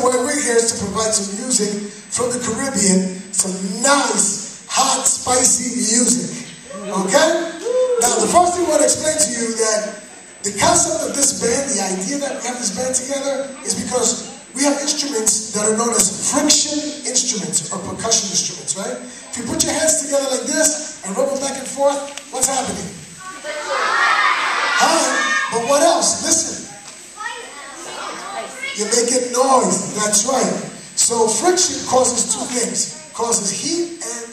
why we're here is to provide some music from the Caribbean, some nice, hot, spicy music. Okay? Now, the first thing I want to explain to you that the concept of this band, the idea that we have this band together, is because we have instruments that are known as friction instruments or percussion instruments, right? If you put your hands together like this and rub them back and forth, what's happening? Huh? But what else? Listen. You're making noise. That's right. So friction causes two things. It causes heat and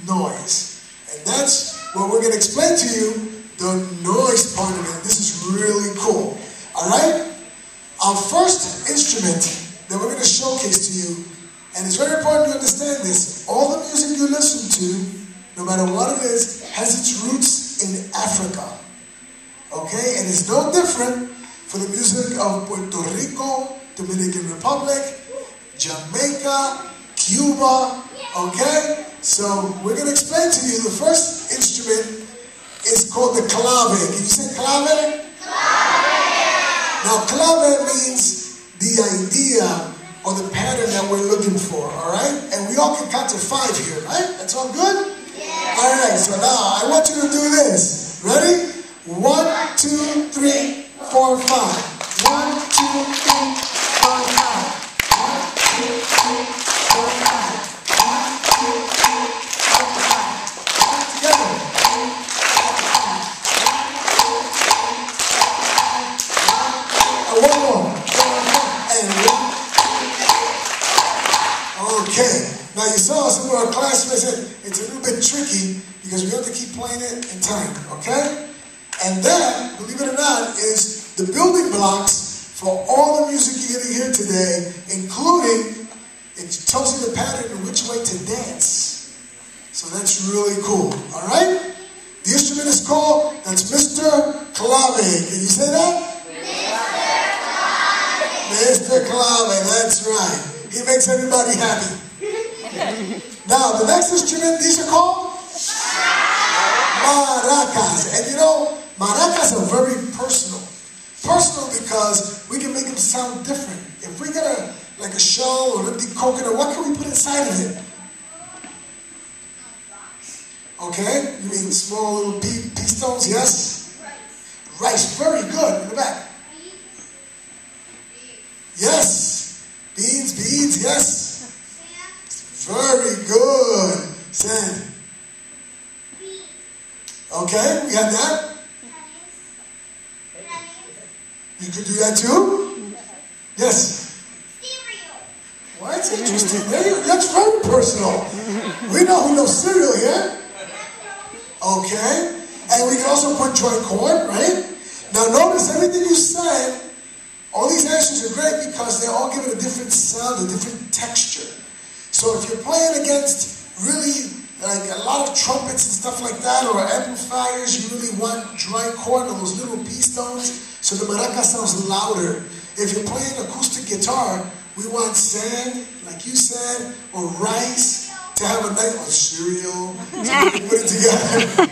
noise. And that's what we're going to explain to you, the noise part of it. This is really cool. Alright? Our first instrument that we're going to showcase to you, and it's very important to understand this, all the music you listen to, no matter what it is, has its roots in Africa. Okay? And it's no different for the music of Puerto Rico, Dominican Republic, Jamaica, Cuba, okay? So we're going to explain to you the first instrument is called the clave. Can you say clave? Clave! Now clave means the idea or the pattern that we're looking for, alright? And we all can count to 5 here, right? That's all good? Yeah. Alright, so now I want you to do this. Ready? 1, 2, 3, 4, 5. 1, 2, 3, 4, 5. 1, 2, 3, 4, 5. 1, 2, 3, 4, 5. Together. And one more. And 1. Okay. Now you saw some of our classmates said it's a little bit tricky because we have to keep playing it in time. Okay? And that, believe it or not, is the building blocks for all the music you're going to hear today, including, it tells you the pattern and which way to dance. So that's really cool. Alright? The instrument is called, that's Mr. Clave. Can you say that? Mr. Clave, that's right. He makes everybody happy. Now, the next instrument, these are called? Maracas. And you know, maracas are very personal. Personal because we can make them sound different. If we get like a shell or an empty coconut, what can we put inside of it? Okay? You mean small little pea stones? Yes? Rice. Very good. In the back. Yes. Beans. Yes. Very good. Sand. Okay, we had that. You could do that too? Yes. Well, that's interesting. That's very personal. We know who knows cereal here. Okay. And we can also put joint chord, right? Now notice everything you said, all these answers are great because they're all given a different sound, a different texture. So if you're playing against really like a lot of trumpets and stuff like that, or amplifiers, you really want dry chord or those little pea stones, so the maraca sounds louder. If you're playing acoustic guitar, we want sand, like you said, or rice, to have a nice, or cereal, so we can put it together.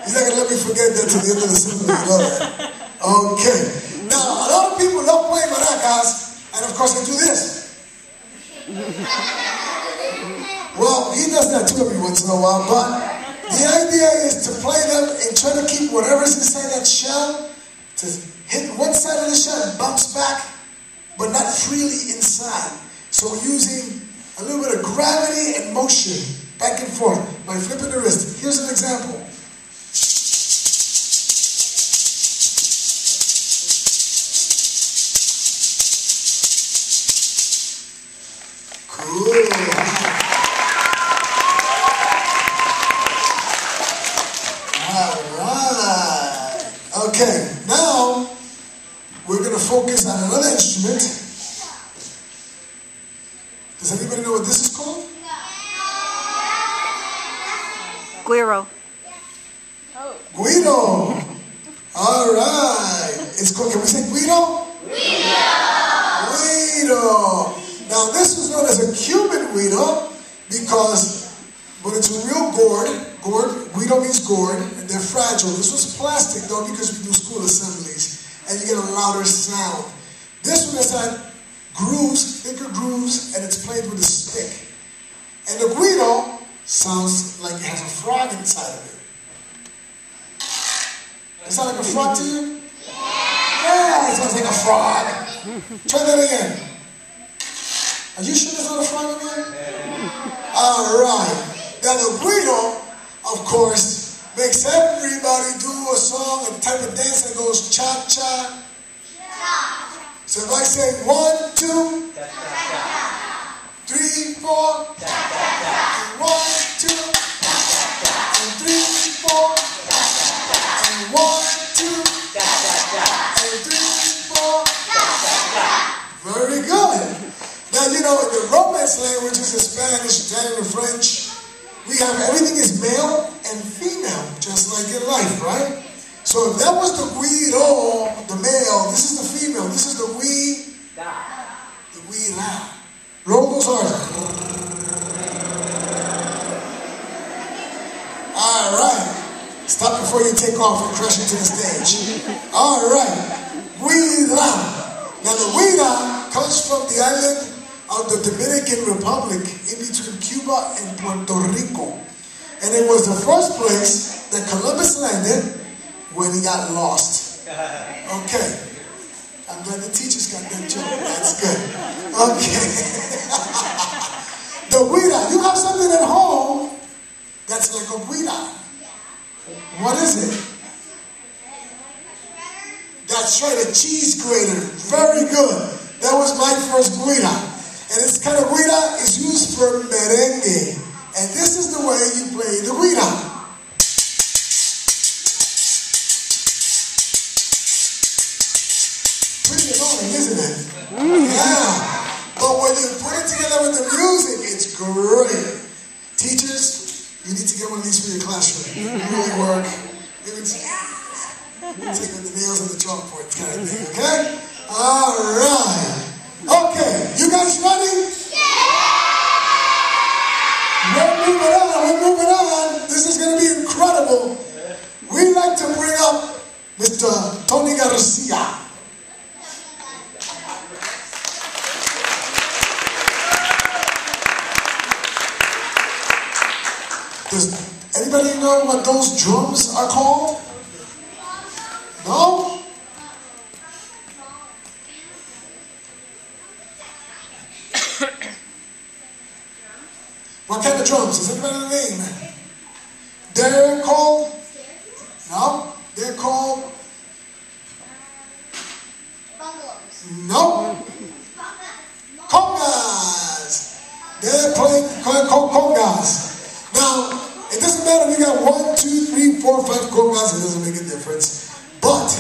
He's not going to let me forget that to the end of the symphony, you know that. Okay. Now, a lot of people love playing maracas, and of course they do this. Well, he does that too every once in a while, but the idea is to play them and try to keep whatever's inside that shell, to hit one side of the shell and bounce back, but not freely inside. So we're using a little bit of gravity and motion, back and forth, by flipping the wrist. Here's an example. Cool. Okay, now we're going to focus on another instrument. Does anybody know what this is called? Guiro. Guiro. All right. It's called, can we say Guiro? Guiro. Now this was known as a Cuban Guiro because when it's a real gourd, Guido means gourd, and they're fragile. This was plastic though because we do school assemblies, and you get a louder sound. This one has had grooves, thicker grooves inside of it. Does it sound like a frog to you? Yeah, it sounds like a frog. Try that again. Are you sure it's not a frog again? All right. Now the guiro, of course, makes everybody do a song, a type of dance that goes cha-cha. So if I say 1, 2, 3, 4, and 1, 2, and 3, 4, and 1, 2, and 3, 4. Very good. Now, you know, in the Romance languages, in Spanish, Italian, and French, we have everything is male and female, just like in life, right? So if that was the guiro, the male, this is the female, this is the la. Roll those R's. All right. Stop before you take off and crash into the stage. All right. Guira. Now the guira comes from the island of the Dominican Republic in between Cuba and Puerto Rico. And it was the first place that Columbus landed when he got lost. Okay. I'm glad the teachers got that joke. That's good. Okay. The guira. You have something at home that's like a guira. What is it? That's right, a cheese grater. Very good. That was my first guira. And this kind of guira is used for merengue. And this is the way you play the guira. Pretty annoying, isn't it? Yeah. But when you put it together with the music, it's great. Teachers, you need to get one of these for your classroom. It really work. Take with the nails on the chalkboard kind of thing, okay? All right. Okay, you guys ready? We're moving on. This is going to be incredible. We'd like to bring up Mr. Tony Garcia. Does anybody know what those drums are called? No? What kind of drums? Does anybody know the name? They're called? No? They're called? No? Congas. They're playing congas. Now, it doesn't matter if you got 1, 2, 3, 4, 5 congas, it doesn't make a difference. But,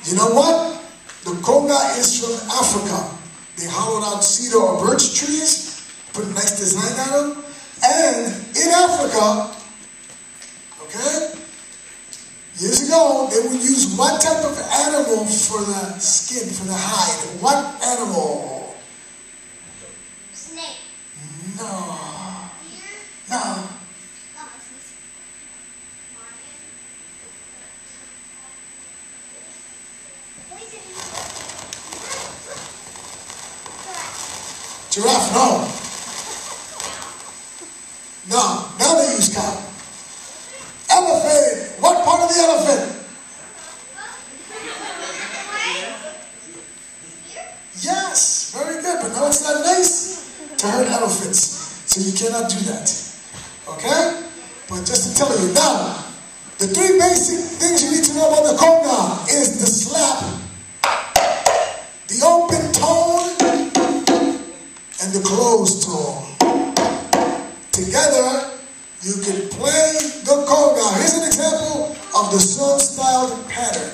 you know what? The conga is from Africa. They hollowed out cedar or birch trees, put a nice design on them. And in Africa, okay, years ago, they would use what type of animal for the skin, for the hide? What animal? Snake. No. No. Giraffe, no. No, now they use cow. Elephant. What part of the elephant? Yes, very good. But no, it's not nice to hurt elephants. So you cannot do that. Okay? But just to tell you, now, the 3 basic things you need to know about the conga is the slap, the open tone, and the closed tone. Together, you can play the conga. Here's an example of the song-styled pattern.